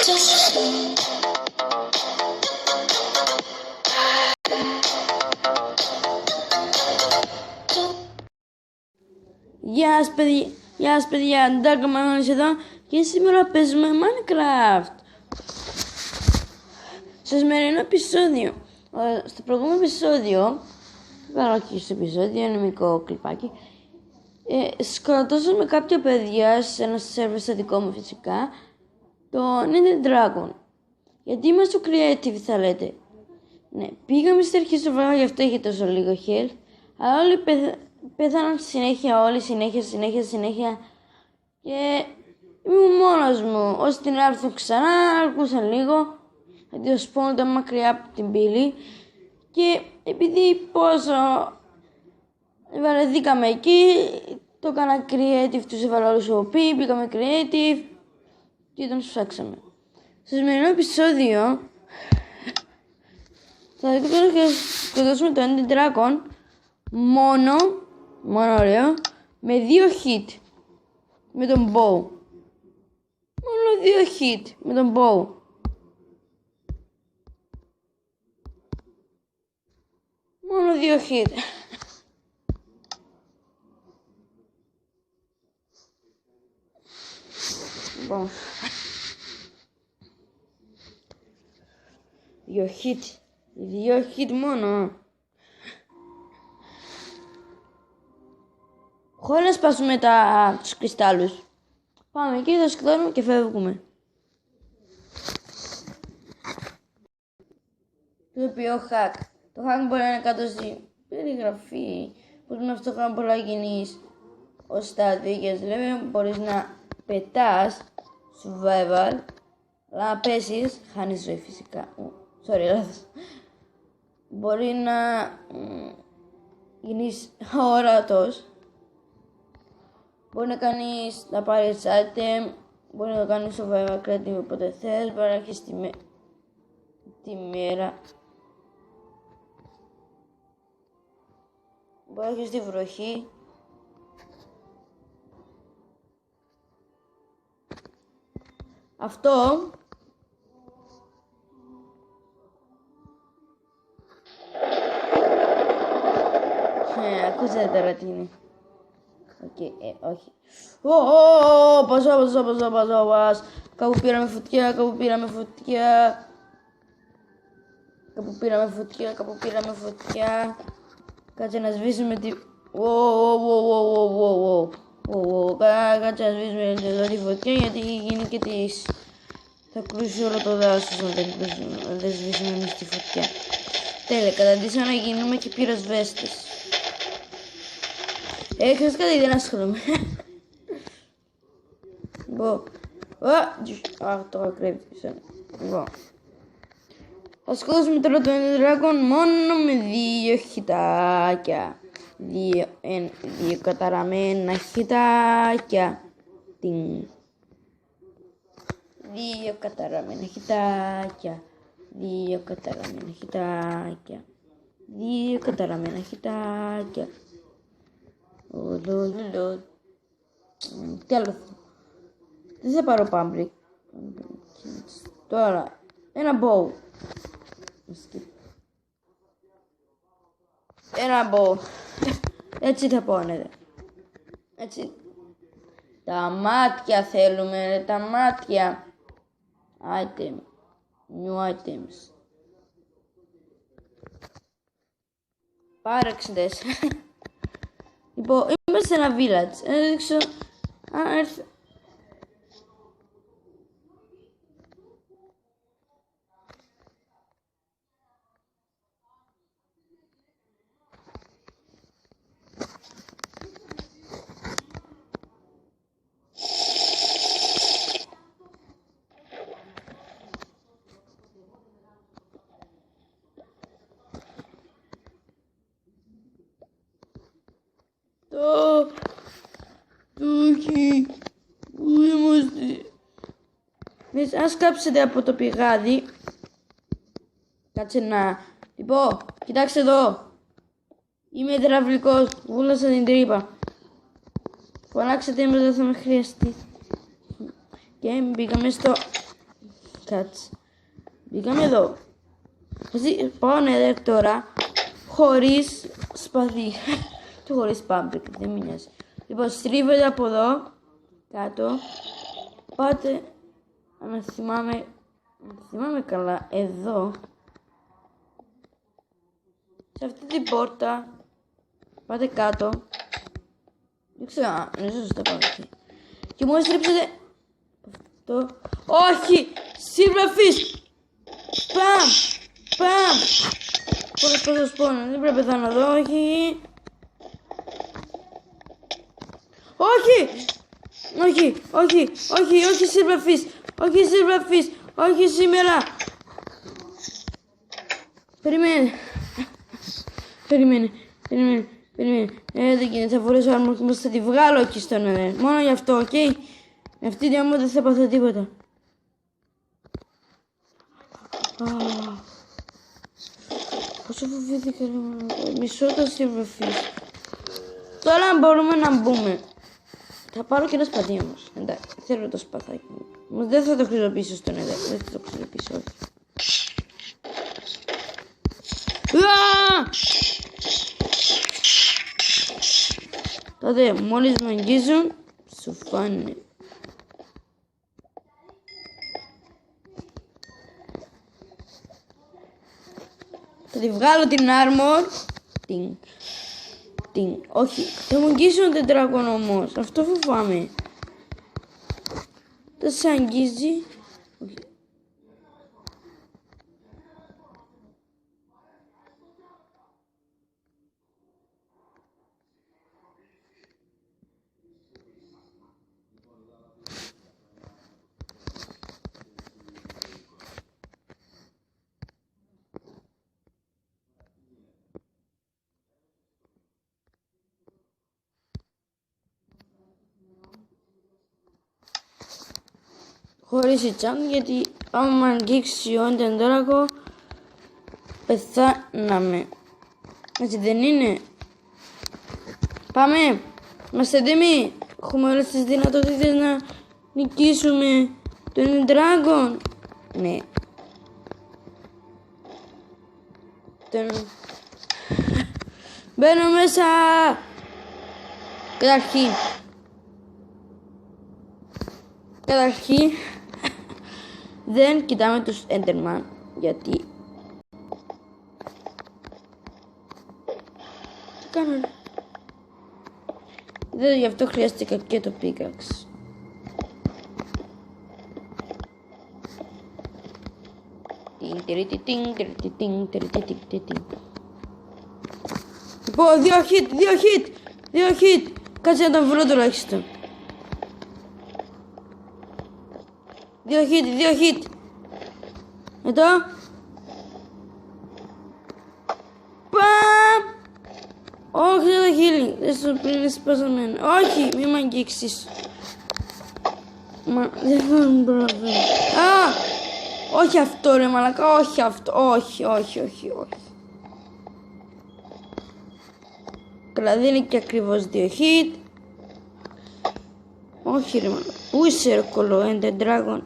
Γεια σας παιδιά, Ντάρκα Μαγώνης εδώ και σήμερα παίζουμε Minecraft. Στο σημερινό επεισόδιο, στο προηγούμενο επεισόδιο, όχι στο επεισόδιο, είναι μικρό κλιπάκι, σκοτώσαμε κάποια παιδιά σε ένα σερβερ στο δικό μου φυσικά, το Nether Dragon. Γιατί είμαστε στο creative θα λέτε. Ναι, πήγαμε στην αρχή στο βράδυ, γι' αυτό είχε τόσο λίγο health, αλλά όλοι πέθαναν συνέχεια, όλοι συνέχεια και ήμουν μόνος μου, ώστε να έρθουν ξανά, αρκούσαν λίγο, γιατί το spawn ήταν μακριά από την πύλη και επειδή πόσο βαρεθήκαμε εκεί, το έκανα creative, τους έβαλα όλους OP, πήγαμε creative και τον ψάξαμε. Στο σημερινό επεισόδιο θα σκοτώσουμε το Ender Dragon μόνο ωραίο, με 2 hit με τον bow. Μόνο 2 hit με τον bow. Μόνο 2 hit. Λοιπόν. 2 hit. 2 hit μόνο. Χωρίς να σπάσουμε τους κρυστάλλους. Πάμε εκεί, θα σκοτώνουμε και φεύγουμε. Το οποίο hack. Το hack μπορεί να είναι κάτω στη περιγραφή. Πώς με αυτό κάνει πολλά γενείς ως στάδιο. Δηλαδή μπορείς να πετάς survival, αλλά να πέσεις, χάνεις ζωή φυσικά. Sorry, λάθος. Μπορεί να γίνεις αόρατος. Μπορεί να κάνεις, να πάρεις item, μπορεί να κάνεις survival creative όποτε θες, μπορεί να έχεις τη μέρα. Μπορεί να έχεις τη βροχή. Αυτό ακούσατε τώρα τι είναι. Όχι. Πας. Κάπου πήραμε φωτιά. Κάτσε να σβήσουμε τη... Κάτσε να σβήσουμε εδώ τη φωτιά γιατί γίνει και της... Θα κρούσει όλο το δάσος αν δεν σβήσουμε εμείς τη φωτιά. Τέλεια, καταντήσαμε να γίνουμε και πυροσβέστες. Ξέρεις κάτι, δεν ασχολούμαι. Λοιπόν. Το κρέβησα. Λοιπόν. Θα σκοτώσουμε τώρα το Ender Dragon μόνο με 2 χιτάκια. 2 καταραμένα χιτάκια. 2 καταραμένα χιτάκια. 2 καταραμένα χιτάκια. Τι άλλο. Δεν θα πάρω πάμπρικ. Τώρα ένα bow. Ένα bow. Έτσι θα πόνετε. Έτσι. Τα μάτια θέλουμε. Τα μάτια. Item. New items. Πάρε 64. Λοιπόν, είμαστε σε ένα village. Να δείξω αν έρθει. Όχι, πού είμαστε. Αν σκάψετε από το πηγάδι, κάτσε να... Λοιπόν, κοιτάξτε εδώ. Είμαι υδραυλικός, βούλασα την τρύπα. Φωνάξετε με, δεν θα με χρειαστεί. Και μπήκαμε στο Κάτσε. Μπήκαμε εδώ. Πάω Nether τώρα. Χωρίς σπαθί. Και χωρίς public. Δεν με νοιάζει. Λοιπόν, στρίβετε από εδώ. Κάτω. Πάτε. Αν θυμάμαι καλά. Εδώ. Σε αυτή την πόρτα. Πάτε κάτω. Δεν ξέρω. Είναι σωστά πάω εκεί. Και μόλις στρίψετε. Αυτό. Όχι! Silverfish! Παμ! Παμ! Πώς σπώνω. Δεν πρέπει να πεθάνω εδώ. Όχι! Όχι! Όχι! Όχι! Όχι! Όχι Silverfish! Όχι Silverfish! Όχι σήμερα! Περιμένε! Περιμένε! Δεν γίνεται, θα φορέσω άρμορ και θα τη βγάλω εκεί στο Nether. Μόνο γι' αυτό, οκ. Με αυτή τη άμα δεν θα πάθω τίποτα. Πόσο φοβήθηκα, μισό το Silverfish. Τώρα μπορούμε να μπούμε. Θα πάρω και ένα σπαθί όμως. Εντάξει, θέλω το σπαθάκι μου. Όμως δεν θα το χρησιμοποιήσω στο Nether. Δεν θα το χρησιμοποιήσω, όχι. Τότε μόλις με αγγίζουν, σου φάνε. Θα τη βγάλω την armor. Όχι, θα μου αγγίσουν τον dragon όμως. Αυτό φοβάμαι. Δεν σε αγγίζει. Όχι. Χωρίς ετσάν, γιατί άμα με αγγίξει ο Ender Dragon πεθάναμε. Έτσι δεν είναι? Πάμε! Είμαστε έτοιμοι! Έχουμε όλες τις δυνατότητες να νικήσουμε τον Ender Dragon. Ναι. Μπαίνω μέσα! Καταρχήν δεν κοιτάμε τους Enderman γιατί τι κάνω δεν, γι' αυτό χρειάστηκα και το pickaxe. Λοιπόν, δύο hit κάτσε να τον βρω τουλάχιστον. Δύο hit. Εδώ. Παμ. Όχι, δεν το χείλει. Δεν σου πλήρει σπασμένο. Όχι, μη μ' αγγίξεις. Μα δεν θα μου προλαβαίνω. Όχι αυτό ρε μαλακα, όχι αυτό. Όχι. Καλά, δεν είναι και ακριβώς δύο hit. Όχι ρε μαλακα. Πού είσαι ρε κολό, Ender Dragon?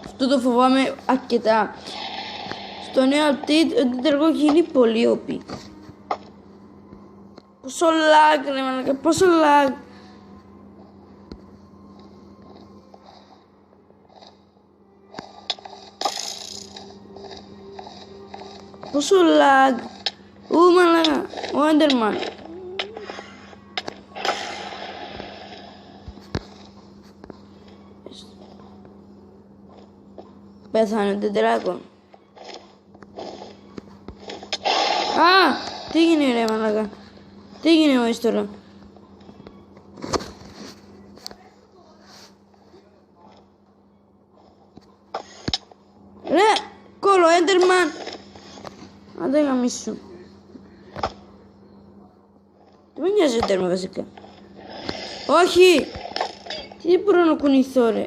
Αυτό το φοβάμαι αρκετά. Στο νέο update ο Ender Dragon γίνει πολύ OP. Πόσο lag ρε μαλακα, πόσο lag. Πόσο lag. Μαλακα, ο Enderman. Πέθανε τον Dragon. Τι έγινε ρε μαλακα. Τι έγινε ο τώρα. Ρε κόλο Enderman. Άντε γαμίσου. Δεν με νοιάζει ο τέρμα βασικά. Όχι. Τι μπορώ να κουνηθώ ρε.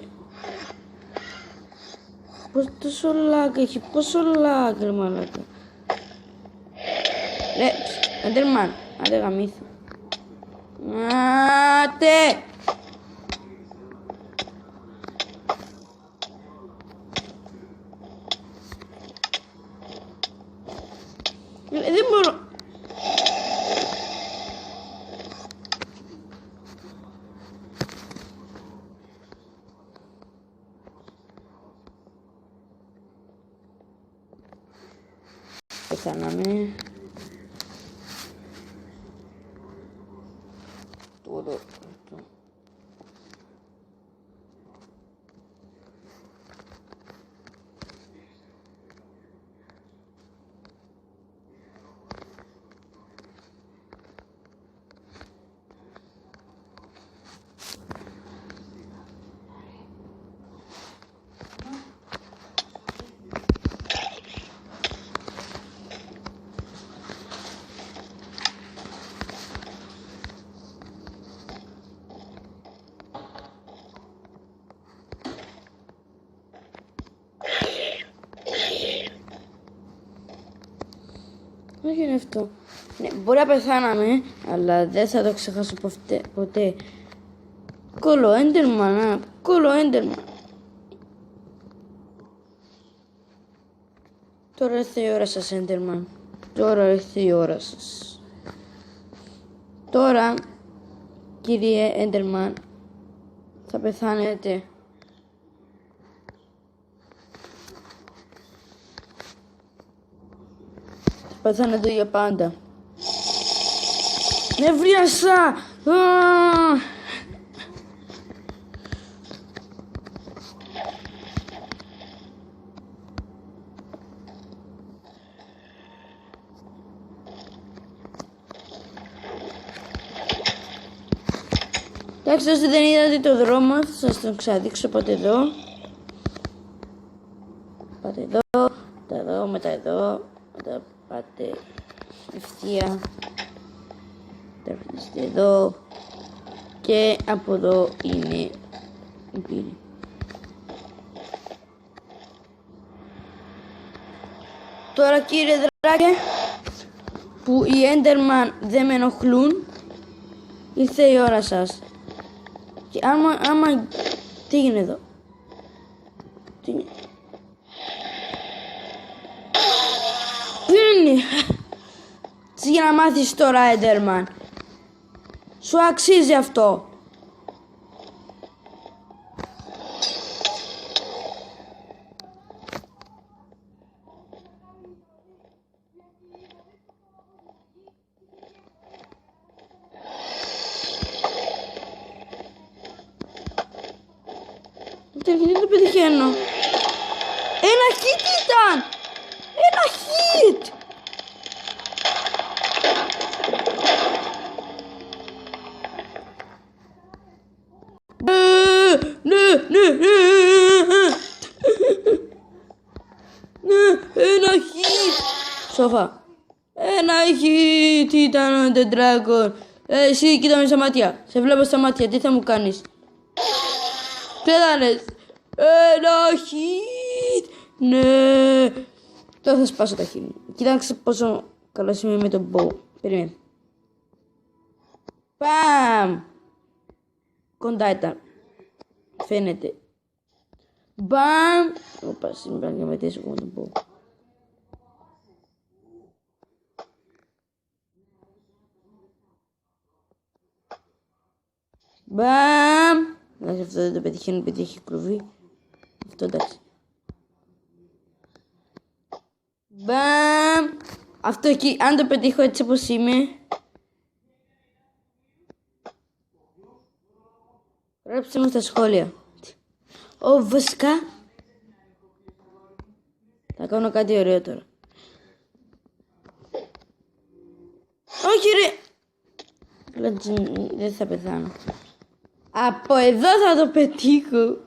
Τόσο lag έχει, πόσο lag ρε μαλάκα. Ρε, Enderman, άντε γαμήθω. είμαστε! Δεν μπορώ. Πεθάναμε. Τώρα. Όχι είναι αυτό. Ναι, μπορεί να πεθάναμε, αλλά δεν θα το ξεχάσω ποτέ. Κόλο Έντερμαν, κόλο Έντερμαν. Τώρα ήρθε η ώρα σας, Έντερμαν. Τώρα ήρθε η ώρα σας. Τώρα, κύριε Έντερμαν, θα πεθάνετε. Πεθάνετε για πάντα. Νευρίασα! Εντάξει, όσοι δεν είδατε το δρόμο, θα σας τον ξαδείξω. Πάτε εδώ. Πάτε εδώ. Μετά εδώ, μετά εδώ. Μετά πάτε ευθεία. Τρέχετε εδώ. Και από εδώ είναι η πύλη. Τώρα κύριε Δράκε, που οι Έντερμαν δεν με ενοχλούν, ήρθε η ώρα σας. Και άμα... Τι έγινε εδώ? Τι είναι? Για να μάθεις τώρα, Έντερμαν. Σου αξίζει αυτό. Γιατί δεν το πετυχαίνω. Ένα hit ήταν! Ένα hit! Ένα hit! Σοφά. Ένα hit ήταν ο Dragon. Εσύ κοίτα με στα μάτια. Σε βλέπω στα μάτια. Τι θα μου κάνεις? Τι θα λες? Ένα hit! Ναι. Τώρα θα σπάσω τα χείλη. Κοίταξε πόσο καλός είμαι με τον bow. Περιμένει. Παμ! Κοντά ήταν. Φαίνεται. Μπαμ! Οπα, σήμερα και μετέσω με τον bow. Μπαμ! Εντάξει, αυτό δεν το πετυχαίνω επειδή έχει κλουβί. Αυτό εντάξει. Μπαμ! Αυτό εκεί, αν το πετύχω έτσι όπως είμαι. Γράψτε μου στα σχόλια. Βασικά. Θα κάνω κάτι ωραίο τώρα. Όχι ρε! Δεν θα πεθάνω. Από εδώ θα το πετύχω.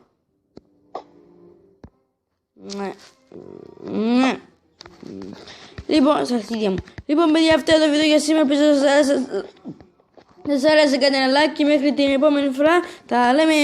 Λοιπόν, στα αρχίδια μου. Λοιπόν, παιδιά, αυτό το βίντεο για σήμερα. Πίσω σας άρεσε, κάντε ένα like και μέχρι την επόμενη φορά τα λέμε.